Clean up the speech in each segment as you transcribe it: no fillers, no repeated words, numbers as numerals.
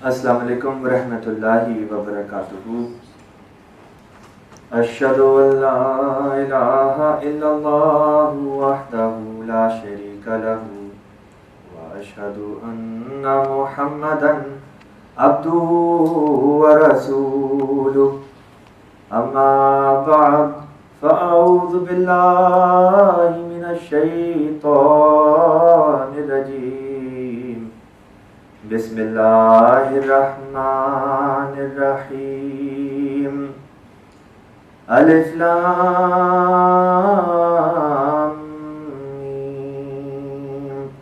Assalamu alaikum wa rahmatullahi wa barakatuhu. Ashhadu an la ilaha illallah wahdahu la sharika lahu wa ashhadu anna Muhammadan abduhu wa rasuluh. Amma ba'd, fa'a'udhu billahi minash shaitanir rajim. Bismillahirrahmanirrahim. Alif Lam Mim.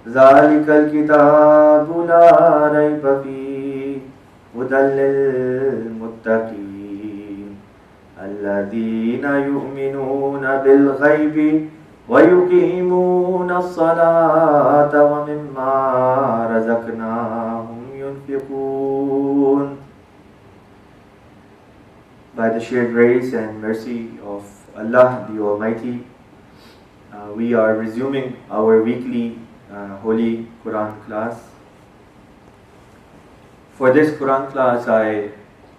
Zalikal kitabu la rayba fihi hudan lil muttaqin alladhina yu'minuna bil ghaibi وَيُقِيمُونَ الصَّلَاةَ وَمِمَّا رَزَقْنَاهُمْ يُنْفِقُونَ. By the sheer grace and mercy of Allah the Almighty, we are resuming our weekly Holy Quran class. For this Quran class, I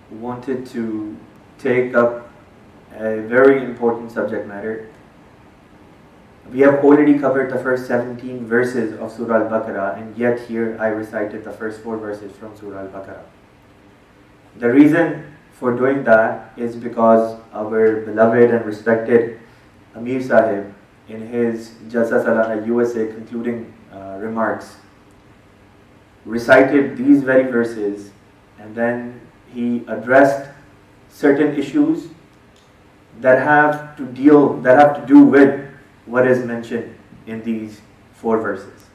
wanted to take up a very important subject matter. We have already covered the first 17 verses of Surah Al-Baqarah, and yet here I recited the first 4 verses from Surah Al-Baqarah. The reason for doing that is because our beloved and respected Amir Sahib, in his Jalsa Salana USA concluding remarks, recited these very verses, and then he addressed certain issues that have to do with what is mentioned in these 4 verses.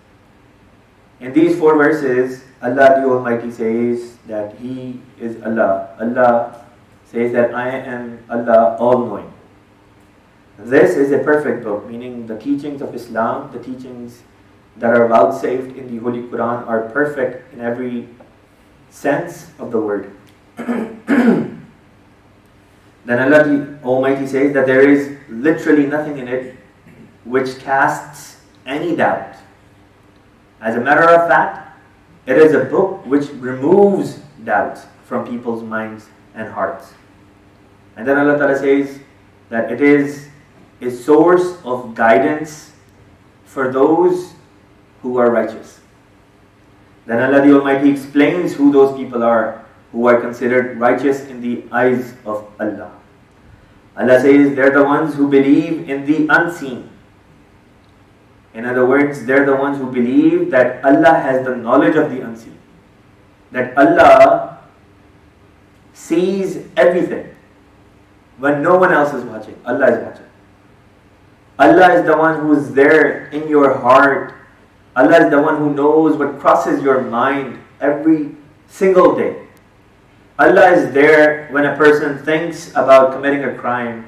In these 4 verses, Allah the Almighty says that He is Allah. Allah says that I am Allah all-knowing. This is a perfect book, meaning the teachings of Islam, the teachings that are vouchsafed in the Holy Quran are perfect in every sense of the word. Then Allah the Almighty says that there is literally nothing in it which casts any doubt. As a matter of fact, it is a book which removes doubts from people's minds and hearts. And then Allah Ta'ala says that it is a source of guidance for those who are righteous. Then Allah the Almighty explains who those people are who are considered righteous in the eyes of Allah. Allah says they're the ones who believe in the unseen. In other words, they're the ones who believe that Allah has the knowledge of the unseen. That Allah sees everything when no one else is watching. Allah is watching. Allah is the one who is there in your heart. Allah is the one who knows what crosses your mind every single day. Allah is there when a person thinks about committing a crime.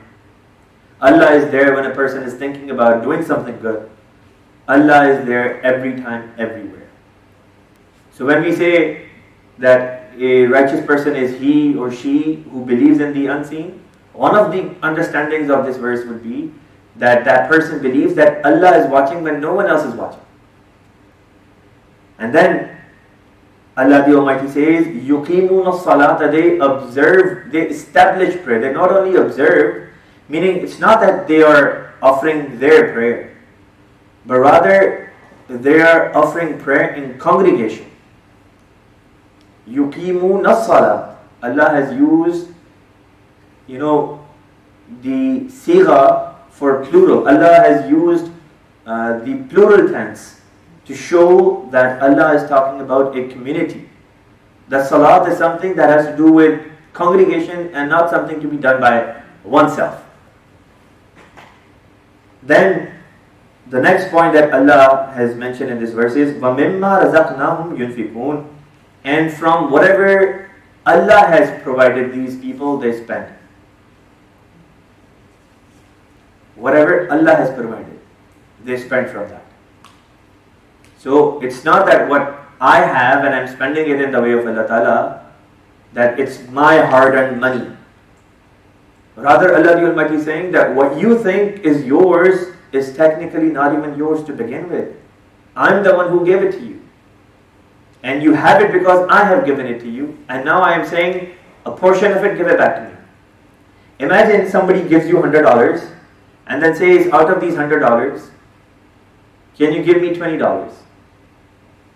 Allah is there when a person is thinking about doing something good. Allah is there every time, everywhere. So when we say that a righteous person is he or she who believes in the unseen, one of the understandings of this verse would be that that person believes that Allah is watching when no one else is watching. And then Allah the Almighty says, يُقِيمُونَ الصَّلَاةَ, they establish prayer. They not only observe, meaning it's not that they are offering their prayer, but rather they are offering prayer in congregation. يُقِيمُونَ الصَّلَاةَ. Allah has used, the sigha for plural. Allah has used the plural tense to show that Allah is talking about a community. That salat is something that has to do with congregation and not something to be done by oneself. Then the next point that Allah has mentioned in this verse is وَمِمَّا رَزَقْنَاهُمْ يُنْفِقُونَ, and from whatever Allah has provided these people, they spend. Whatever Allah has provided, they spend from that. So it's not that what I have and I'm spending it in the way of Allah Ta'ala, that it's my hard-earned money. Rather, Allah the Almighty is saying that what you think is yours is technically not even yours to begin with. I'm the one who gave it to you. and you have it because I have given it to you, and now I am saying a portion of it, give it back to me. Imagine somebody gives you $100 and then says, out of these $100, can you give me $20?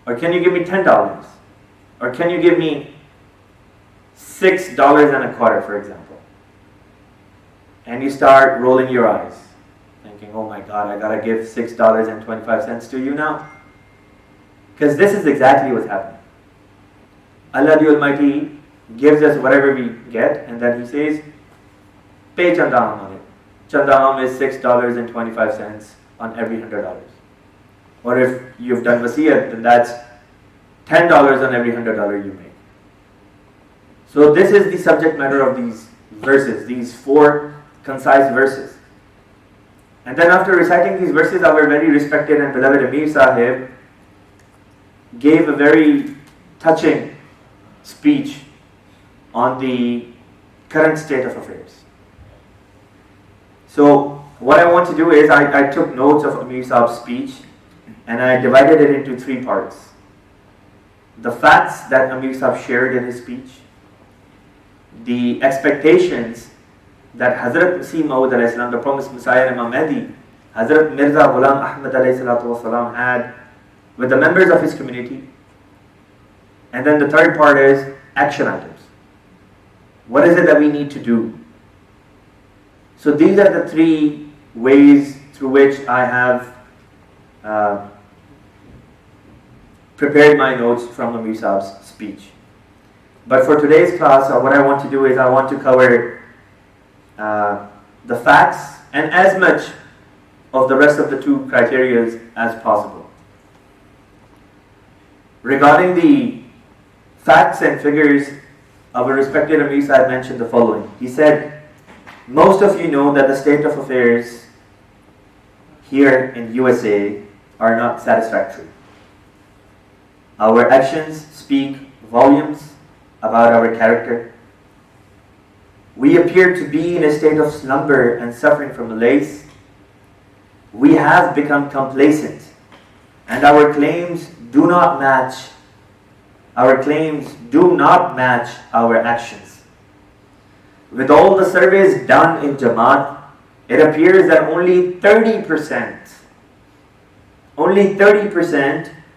Or can you give me $10? Or can you give me $6.25, for example? And you start rolling your eyes, thinking, oh my God, I gotta give $6.25 to you now. Because this is exactly what's happening. Allah the Almighty gives us whatever we get, and then He says, pay Chandaham on it. Chandaham is $6.25 on every $100. Or if you've done wasiyat, then that's $10 on every $100 you make. So this is the subject matter of these verses, these 4 concise verses. And then after reciting these verses, our very respected and beloved Amir Sahib gave a very touching speech on the current state of affairs. So what I want to do is, I took notes of Amir Sahib's speech and I divided it into 3 parts. The facts that Amir Sahib shared in his speech, the expectations that Hazrat Masih Maud alayhi salam, the promised Messiah and Imam Mahdi, Hazrat Mirza Ghulam Ahmad alayhi salatu wasalam had with the members of his community. And then the third part is action items. What is it that we need to do? So these are the 3 ways through which I have prepared my notes from Amir Sahib's speech. But for today's class, what I want to do is I want to cover the facts and as much of the rest of the 2 criteria as possible. Regarding the facts and figures, our respected Amir Sahib mentioned the following. He said, most of you know that the state of affairs here in USA are not satisfactory. Our actions speak volumes about our character. We appear to be in a state of slumber and suffering from malaise. We have become complacent, and our claims do not match our actions. With all the surveys done in Jamaat, it appears that only 30%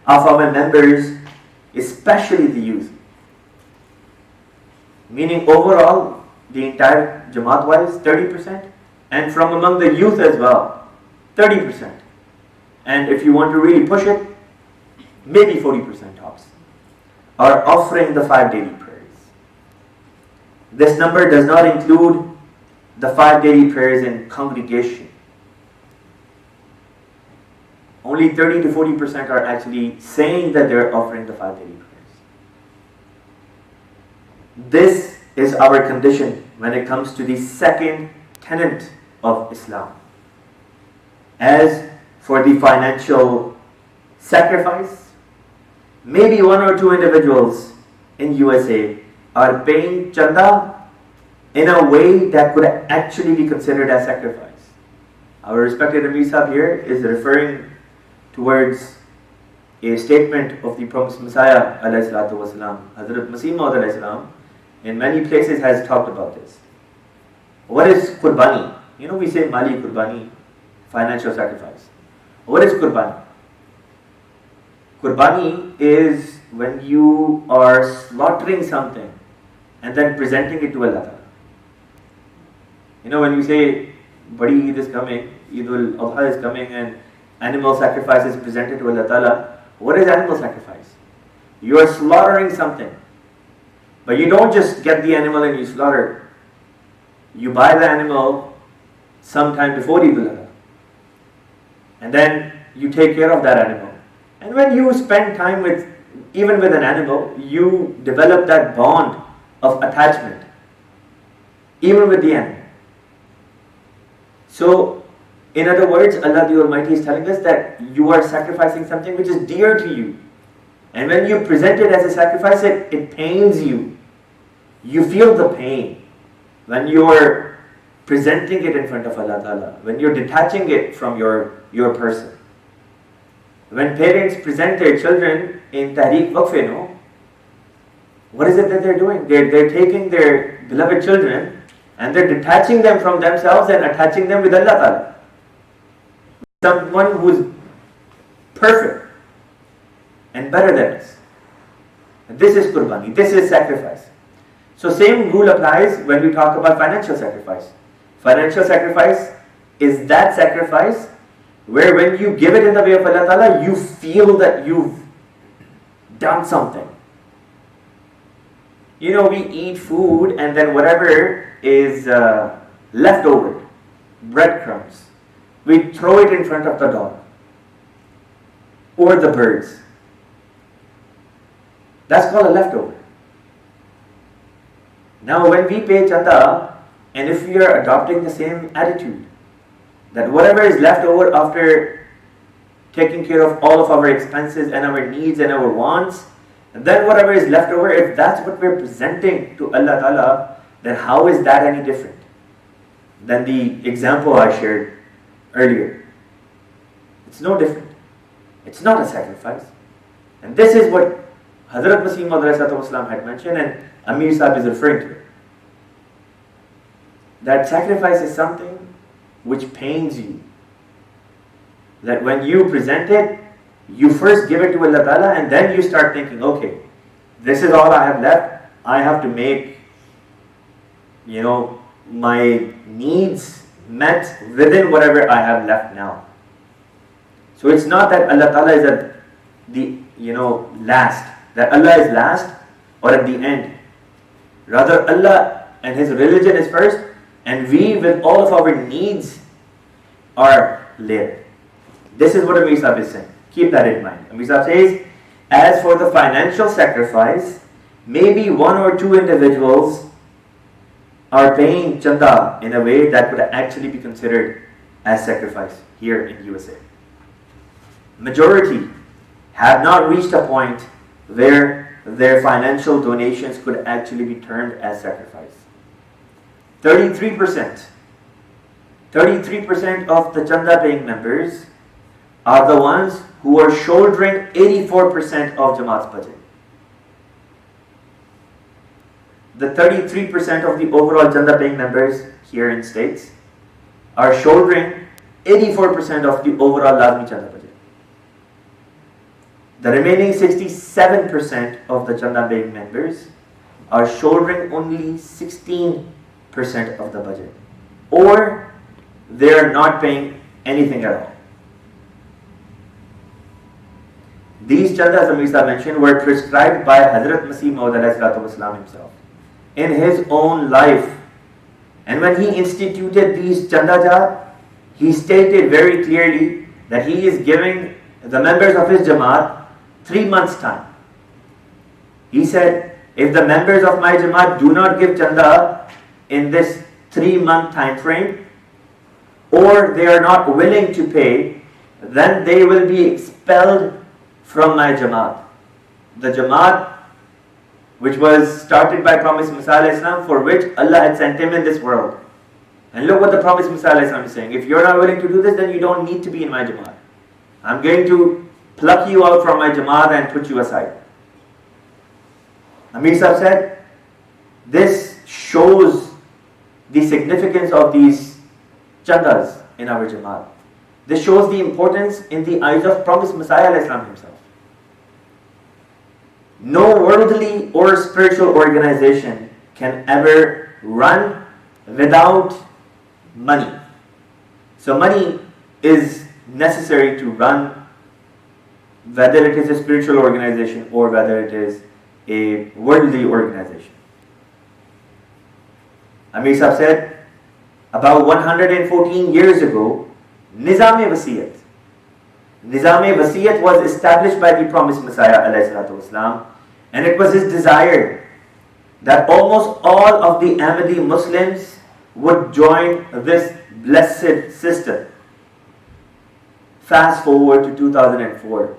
of our members, especially the youth, meaning overall, the entire Jamaat-wise, 30%, and from among the youth as well, 30%. And if you want to really push it, maybe 40% tops, are offering the 5 daily prayers. This number does not include the 5 daily prayers in congregation. Only 30 to 40% are actually saying that they're offering the 5 daily prayers. This is our condition when it comes to the second tenet of Islam. As for the financial sacrifice, maybe 1 or 2 individuals in USA are paying chanda in a way that could actually be considered as sacrifice. Our respected Amir Sahib here is referring towards a statement of the promised Messiah alayhi salatu wasalam. Hazrat Masih Maud alayhi salam in many places has talked about this. What is qurbani? You know, we say mali qurbani, financial sacrifice. What is qurbani? Qurbani is when you are slaughtering something and then presenting it to Allah. You know, when you say Badi Eid is coming, Eid al-Adha is coming, and animal sacrifice is presented to Allah Ta'ala, what is animal sacrifice? You are slaughtering something. But you don't just get the animal and you slaughter. You buy the animal sometime before Eid al-Adha. And then you take care of that animal. And when you spend time even with an animal, you develop that bond of attachment, even with the animal. So, in other words, Allah the Almighty is telling us that you are sacrificing something which is dear to you. And when you present it as a sacrifice, it pains you. You feel the pain when you are presenting it in front of Allah Ta'ala, when you're detaching it from your person. When parents present their children in Tahreek Waqf, no, what is it that they're doing? They're taking their beloved children and they're detaching them from themselves and attaching them with Allah Ta'ala. Someone who's perfect and better than us. This is qurbani, this is sacrifice. So same rule applies when we talk about financial sacrifice. Financial sacrifice is that sacrifice where when you give it in the way of Allah Ta'ala, you feel that you've done something. You know, we eat food and then whatever is left over, breadcrumbs, we throw it in front of the dog or the birds. That's called a leftover. Now when we pay chanda, and if we are adopting the same attitude, that whatever is left over after taking care of all of our expenses and our needs and our wants, and then whatever is left over, if that's what we're presenting to Allah Ta'ala, then how is that any different than the example I shared earlier? It's no different. It's not a sacrifice. And this is what Hazrat Masih Maud had mentioned and Amir Sahib is referring to it. That sacrifice is something which pains you. That when you present it, you first give it to Allah Ta'ala and then you start thinking, okay, this is all I have left. I have to make, my needs met within whatever I have left now. So it's not that Allah Ta'ala is at the, last. That Allah is last or at the end. Rather, Allah and His religion is first and we with all of our needs are later. This is what Amir Sahib is saying. Keep that in mind. Amir Sahib says, as for the financial sacrifice, maybe one or two individuals are paying chanda in a way that would actually be considered as sacrifice here in USA. Majority have not reached a point where their financial donations could actually be termed as sacrifice. 33% of the chanda paying members are the ones who are shouldering 84% of Jamaat's budget. The 33% of the overall chanda paying members here in States are shouldering 84% of the overall Lazmi chanda budget. The remaining 67% of the chanda paying members are shouldering only 16% of the budget, or they are not paying anything at all. These chandas, Amir Sahib mentioned, were prescribed by Hazrat Masih Maud himself in his own life. And when he instituted these chanda, he stated very clearly that he is giving the members of his Jamaat 3 months' time. He said, if the members of my Jamaat do not give chanda in this 3-month time frame, or they are not willing to pay, then they will be expelled from my Jamaat. The Jamaat which was started by Prophet Musa for which Allah had sent him in this world. And look what the Prophet Musa is saying. If you're not willing to do this, then you don't need to be in my Jamaat. I'm going to pluck you out from my Jamaat and put you aside. Amir Sahib said, this shows the significance of these chandas in our Jamaat. This shows the importance in the eyes of Prophet Messiah himself. No worldly or spiritual organization can ever run without money. So money is necessary to run, whether it is a spiritual organization or whether it is a worldly organization. Amir Sahib said, about 114 years ago, Nizam-e-Wasiyat was established by the promised Messiah ﷺ, and it was his desire that almost all of the Ahmadi Muslims would join this blessed system. Fast forward to 2004.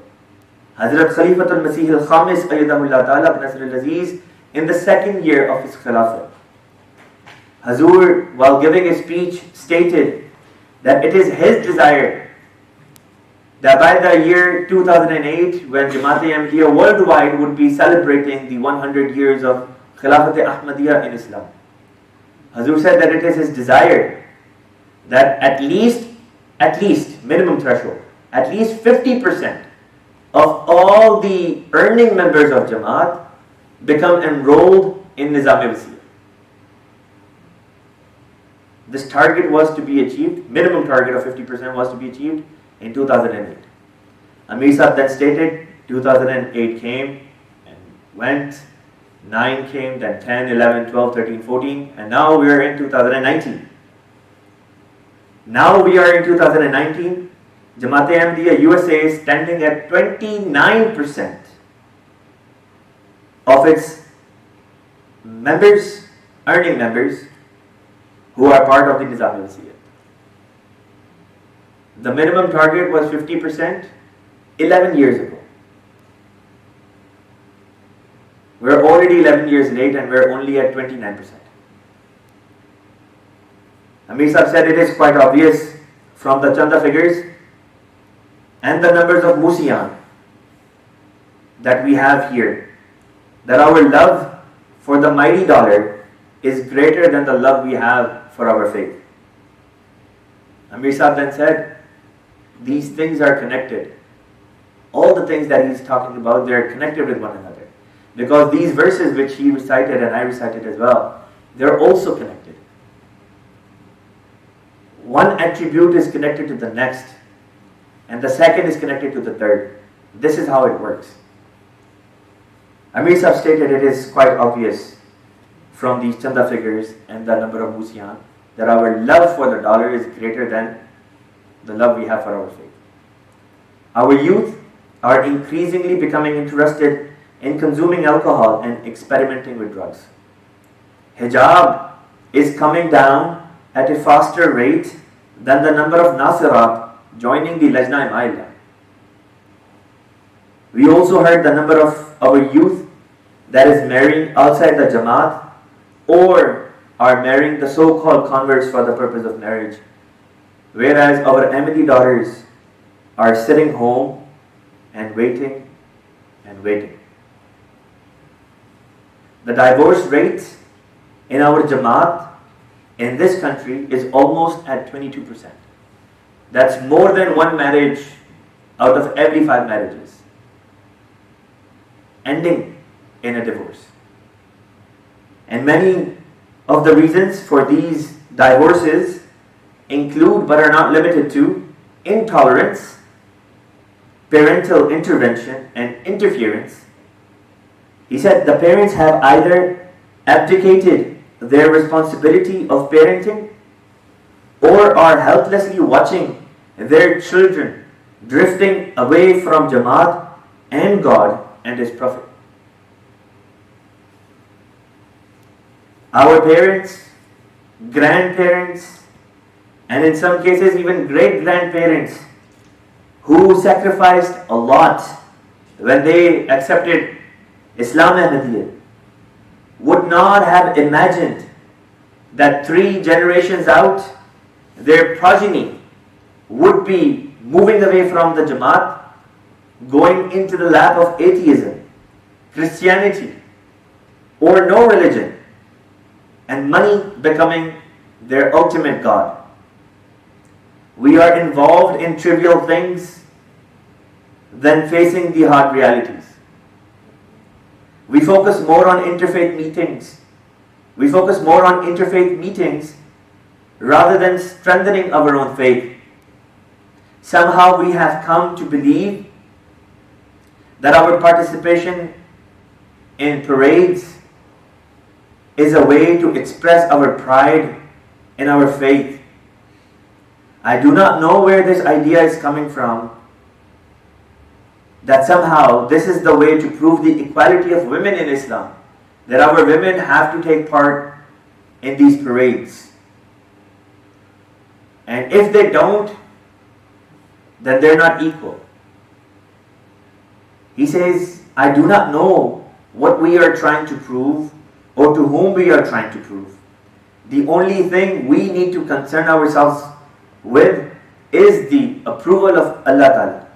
Hazrat Khalifatul Masih al-Khamis Ayyadahullah Ta'ala Nasr al-Aziz, in the second year of his Khilafah, Hazur, while giving a speech, stated that it is his desire that by the year 2008, when Jamaat-e-Ahmadiyya worldwide would be celebrating the 100 years of Khilafat-e-Ahmadiyya in Islam, Hazur said that it is his desire that at least, minimum threshold, at least 50% of all the earning members of Jamaat become enrolled in Nizam-e-Wasiyyah. This target was to be achieved, minimum target of 50% was to be achieved in 2008. Amir Sahib then stated 2008 came and went, 9 came, then 10, 11, 12, 13, 14, and now we are in 2019. Now we are in 2019, Jamaat-e-Ahmadiyya USA is standing at 29% of its members, earning members, who are part of the Nizam-e-Wasiyyah. The minimum target was 50% 11 years ago. We're already 11 years late and we're only at 29%. Amir Sahib said it is quite obvious from the Chanda figures and the numbers of Musiyan that we have here that our love for the mighty dollar is greater than the love we have for our faith. Amir Sahib then said, these things are connected. All the things that he's talking about, they're connected with one another. Because these verses which he recited and I recited as well, they're also connected. One attribute is connected to the next, and the second is connected to the third. This is how it works. Amir Sahib stated it is quite obvious from these Chanda figures and the number of Musiyan that our love for the dollar is greater than the love we have for our faith. Our youth are increasingly becoming interested in consuming alcohol and experimenting with drugs. Hijab is coming down at a faster rate than the number of Nasirat joining the Lajna-e-Maila. We also heard the number of our youth that is marrying outside the Jamaat or are marrying the so-called converts for the purpose of marriage, whereas our Ahmadi daughters are sitting home and waiting and waiting. The divorce rate in our Jamaat in this country is almost at 22%. That's more than one marriage out of every 5 marriages ending in a divorce. And many of the reasons for these divorces include but are not limited to intolerance, parental intervention and interference. He said the parents have either abdicated their responsibility of parenting or are helplessly watching their children drifting away from Jamaat and God and His Prophet. Our parents, grandparents, and in some cases even great-grandparents who sacrificed a lot when they accepted Islam Ahmadiyya would not have imagined that 3 generations out, their progeny would be moving away from the Jamaat, going into the lap of atheism, Christianity, or no religion, and money becoming their ultimate God. We are involved in trivial things than facing the hard realities. We focus more on interfaith meetings. Rather than strengthening our own faith. Somehow we have come to believe that our participation in parades is a way to express our pride in our faith. I do not know where this idea is coming from, that somehow this is the way to prove the equality of women in Islam, that our women have to take part in these parades. And if they don't, then they're not equal. He says, I do not know what we are trying to prove or to whom we are trying to prove. The only thing we need to concern ourselves with is the approval of Allah Ta'ala.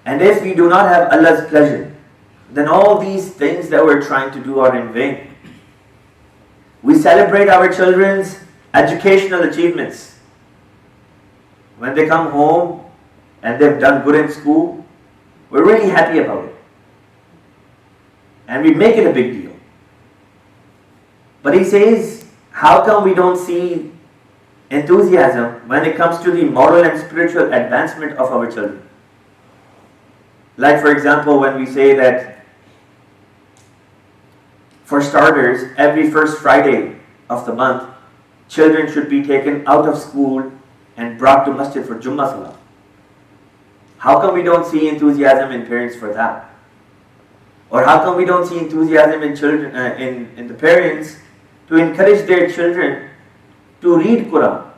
And if we do not have Allah's pleasure, then all these things that we're trying to do are in vain. We celebrate our children's educational achievements. When they come home and they've done good in school, we're really happy about it. And we make it a big deal. But he says, how come we don't see enthusiasm when it comes to the moral and spiritual advancement of our children? Like, for example, when we say that, for starters, every first Friday of the month, children should be taken out of school and brought to masjid for Jummah Salah. How come we don't see enthusiasm in parents for that? Or how come we don't see enthusiasm in children, in the parents to encourage their children to read Quran,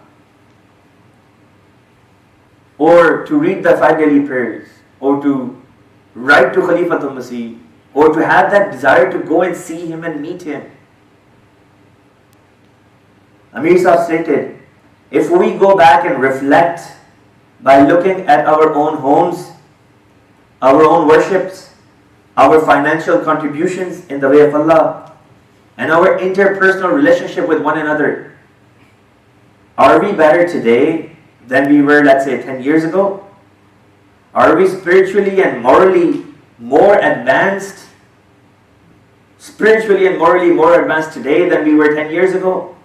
or to read the 5 daily prayers, or to write to Khalifatul Masih, or to have that desire to go and see him and meet him? Amir Sahib stated, if we go back and reflect by looking at our own homes, our own worships, our financial contributions in the way of Allah, and our interpersonal relationship with one another, are we better today than we were, let's say, 10 years ago? Are we spiritually and morally more advanced? Spiritually and morally more advanced today than we were 10 years ago?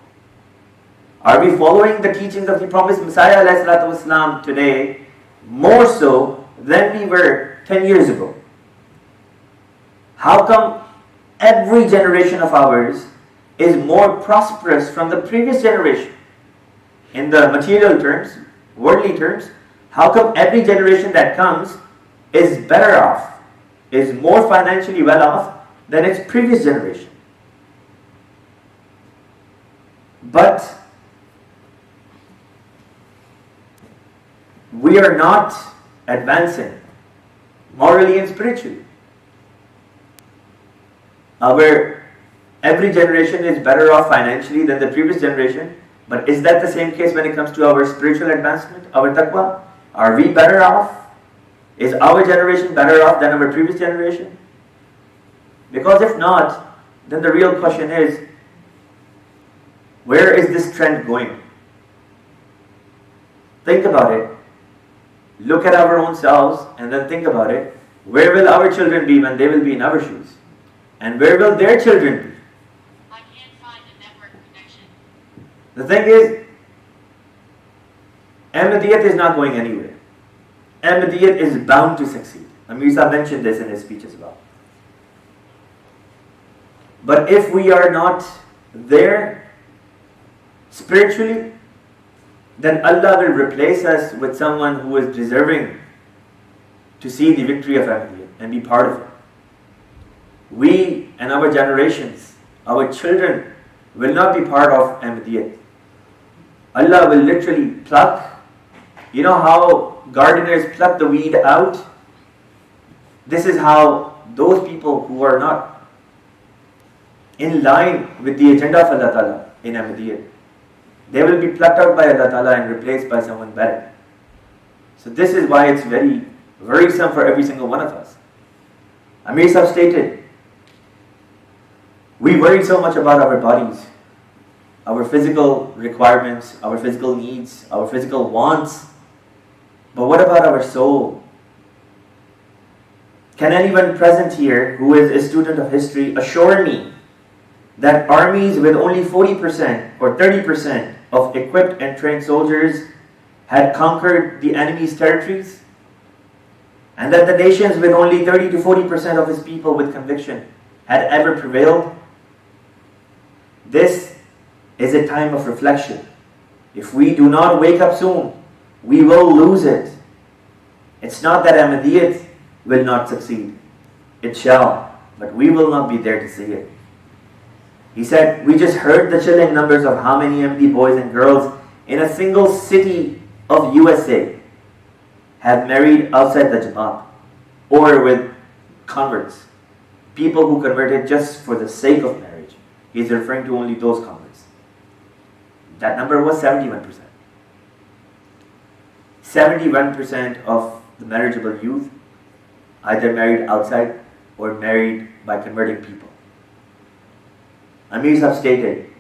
Are we following the teachings of the promised Messiah ﷺ today more so than we were 10 years ago? How come every generation of ours is more prosperous from the previous generation? In the material terms, worldly terms, how come every generation that comes is better off, is more financially well off than its previous generation? But we are not advancing morally and spiritually. Every generation is better off financially than the previous generation, but is that the same case when it comes to our spiritual advancement, our taqwa? Are we better off? Is our generation better off than our previous generation? Because if not, then the real question is, where is this trend going? Think about it. Look at our own selves and then think about it. Where will our children be when they will be in our shoes? And where will their children be? I can't find a network connection. The thing is, Ahmadiyyat is not going anywhere. Ahmadiyyat is bound to succeed. Amir Sahib mentioned this in his speech as well. But if we are not there spiritually, then Allah will replace us with someone who is deserving to see the victory of Ahmadiyyat and be part of it. We and our generations, our children, will not be part of Ahmadiyyat. Allah will literally pluck. You know how gardeners pluck the weed out? This is how those people who are not in line with the agenda of Allah Ta'ala in Ahmadiyyat, they will be plucked out by Allah Ta'ala and replaced by someone better. So this is why it's very worrisome for every single one of us. Amir Sahib stated, we worry so much about our bodies, our physical requirements, our physical needs, our physical wants. But what about our soul? Can anyone present here who is a student of history assure me that armies with only 40% or 30% of equipped and trained soldiers had conquered the enemy's territories? And that the nations with only 30 to 40% of its people with conviction had ever prevailed? This is a time of reflection. If we do not wake up soon, we will lose it. It's not that Ahmadiyyat will not succeed. It shall, but we will not be there to see it. He said, we just heard the chilling numbers of how many Ahmadi boys and girls in a single city of USA have married outside the Jamaat or with converts. People who converted just for the sake of marriage. He's referring to only those converts. That number was 71%. 71% of the marriageable youth either married outside or married by converting people. Amirs have stated,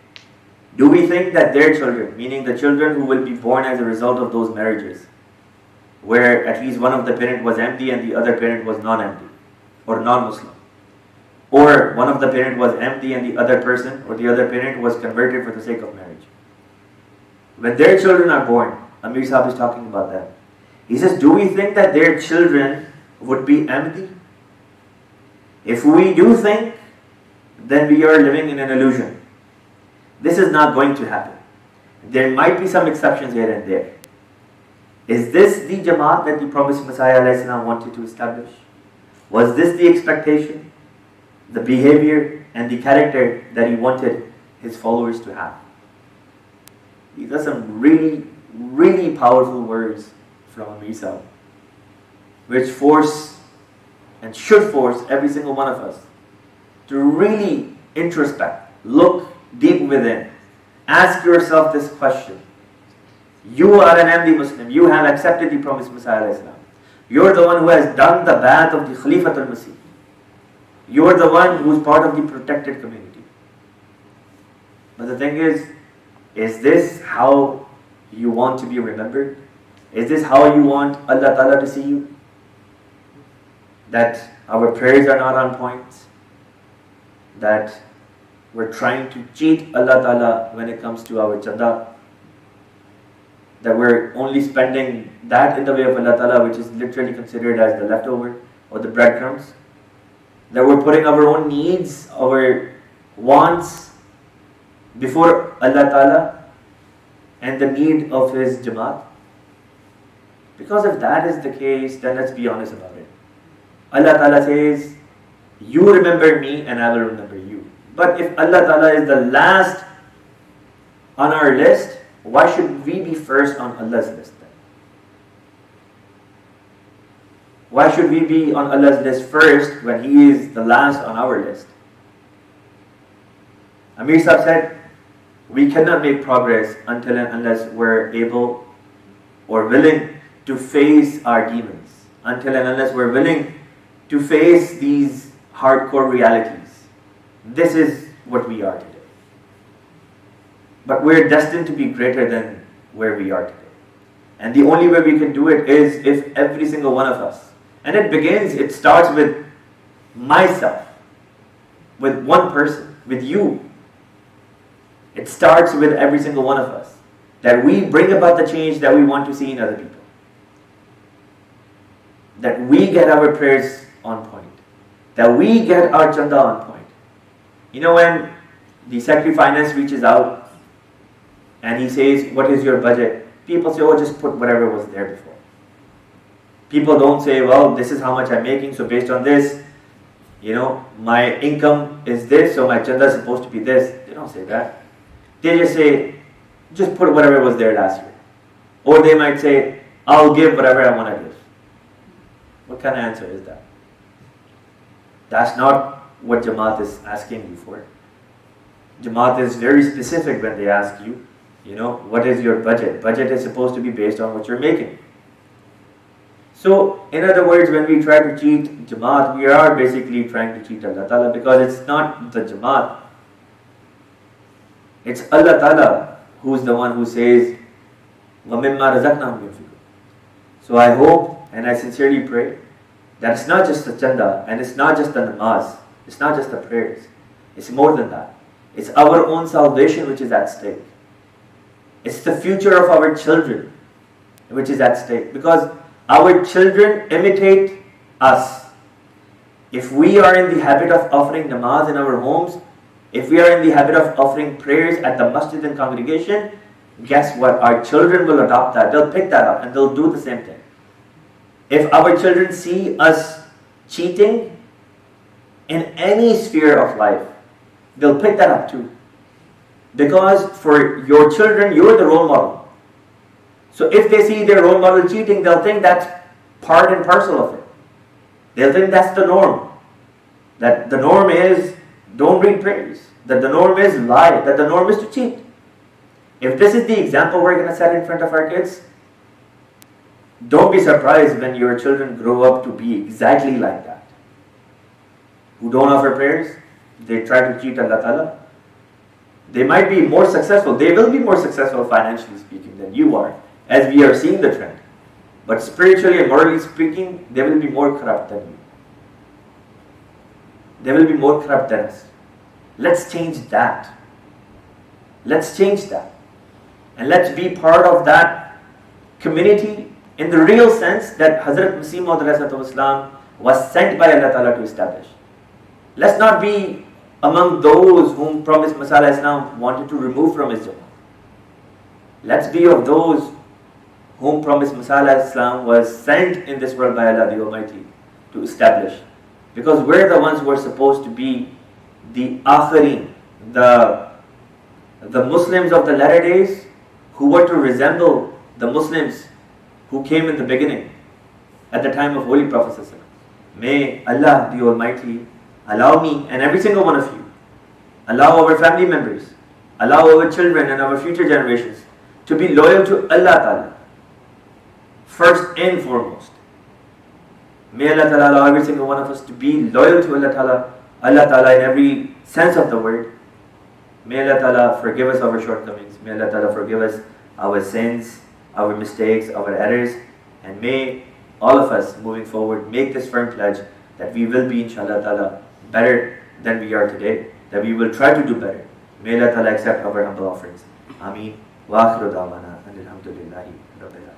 do we think that their children, meaning the children who will be born as a result of those marriages, where at least one of the parent was Ahmadi and the other parent was non-Ahmadi or non-Muslim, or one of the parent was Ahmadi and the other person or the other parent was converted for the sake of marriage. When their children are born, Amir Sahib is talking about that. He says, do we think that their children would be Ahmadi? If we do think, then we are living in an illusion. This is not going to happen. There might be some exceptions here and there. Is this the Jamaat that the Prophet Messiah ﷺ wanted to establish? Was this the expectation, the behavior and the character that he wanted his followers to have? These are some really, really powerful words from Amir Sahib, which force and should force every single one of us to really introspect, look deep within, ask yourself this question. You are an Ahmadi Muslim, you have accepted the promised Messiah ﷺ. You're the one who has done the bath of the Khalifatul Masih. You're the one who's part of the protected community. But the thing is this how you want to be remembered? Is this how you want Allah Ta'ala to see you? That our prayers are not on point? That we're trying to cheat Allah Ta'ala when it comes to our chanda? That we're only spending that in the way of Allah Ta'ala, which is literally considered as the leftover or the breadcrumbs? That we're putting our own needs, our wants before Allah Ta'ala and the need of His Jamaat? Because if that is the case, then let's be honest about it. Allah Ta'ala says, you remember me and I will remember you. But if Allah Ta'ala is the last on our list, why should we be first on Allah's list then? Why should we be on Allah's list first when He is the last on our list? Amir Sahib said, we cannot make progress until and unless we're able or willing to face our demons. Until and unless we're willing to face these hardcore realities. This is what we are today. But we're destined to be greater than where we are today. And the only way we can do it is if every single one of us, and it starts with myself, with one person, with you. It starts with every single one of us. That we bring about the change that we want to see in other people. That we get our prayers on point. That we get our chanda on point. You know, when the Secretary of Finance reaches out and he says, what is your budget? People say, oh, just put whatever was there before. People don't say, well, this is how much I'm making, so based on this, you know, my income is this, so my chanda is supposed to be this. They don't say that. They just say, just put whatever was there last year. Or they might say, I'll give whatever I want to give. What kind of answer is that? That's not what Jamaat is asking you for. Jamaat is very specific when they ask you, you know, what is your budget? Budget is supposed to be based on what you're making. So, in other words, when we try to cheat Jamaat, we are basically trying to cheat Allah Ta'ala, because it's not the Jamaat. It's Allah Ta'ala who's the one who says, وَمِمَّا رَزَقْنَاهُمْ يُنْفِقُونَ. So I hope and I sincerely pray that it's not just the chanda and it's not just the namaz, it's not just the prayers, it's more than that. It's our own salvation which is at stake. It's the future of our children which is at stake, because our children imitate us. If we are in the habit of offering namaz in our homes, if we are in the habit of offering prayers at the masjid and congregation, guess what? Our children will adopt that. They'll pick that up and they'll do the same thing. If our children see us cheating in any sphere of life, they'll pick that up too. Because for your children, you're the role model. So if they see their role model cheating, they'll think that's part and parcel of it. They'll think that's the norm. That the norm is don't read prayers. That the norm is lie. That the norm is to cheat. If this is the example we're going to set in front of our kids, Don't be surprised when your children grow up to be exactly like that. Who don't offer prayers, they try to cheat Allah Ta'ala. They might be more successful, they will be more successful financially speaking than you are, as we are seeing the trend. But spiritually and morally speaking, they will be more corrupt than you. They will be more corrupt than us. Let's change that. Let's change that. And let's be part of that community in the real sense that Hazrat Masih Maud was sent by Allah Ta'ala to establish. Let's not be among those whom Prophet Islam wanted to remove from his Jama'ah. Let's be of those whom Prophet Islam was sent in this world by Allah the Almighty to establish. Because we're the ones who are supposed to be the akhirin, the Muslims of the latter days who were to resemble the Muslims who came in the beginning at the time of Holy Prophet. May Allah the Almighty allow me and every single one of you, allow our family members, allow our children and our future generations to be loyal to Allah Ta'ala, first and foremost. May Allah Ta'ala allow every single one of us to be loyal to Allah Ta'ala in every sense of the word. May Allah Ta'ala forgive us our shortcomings. May Allah Ta'ala forgive us our sins, our mistakes, our errors. And may all of us moving forward make this firm pledge that we will be, inshallah Ta'ala, better than we are today, that we will try to do better. May Allah Ta'ala accept our humble offerings. Ameen. Wa akhiru da'wana. Alhamdulillahi Rabbil Alamin.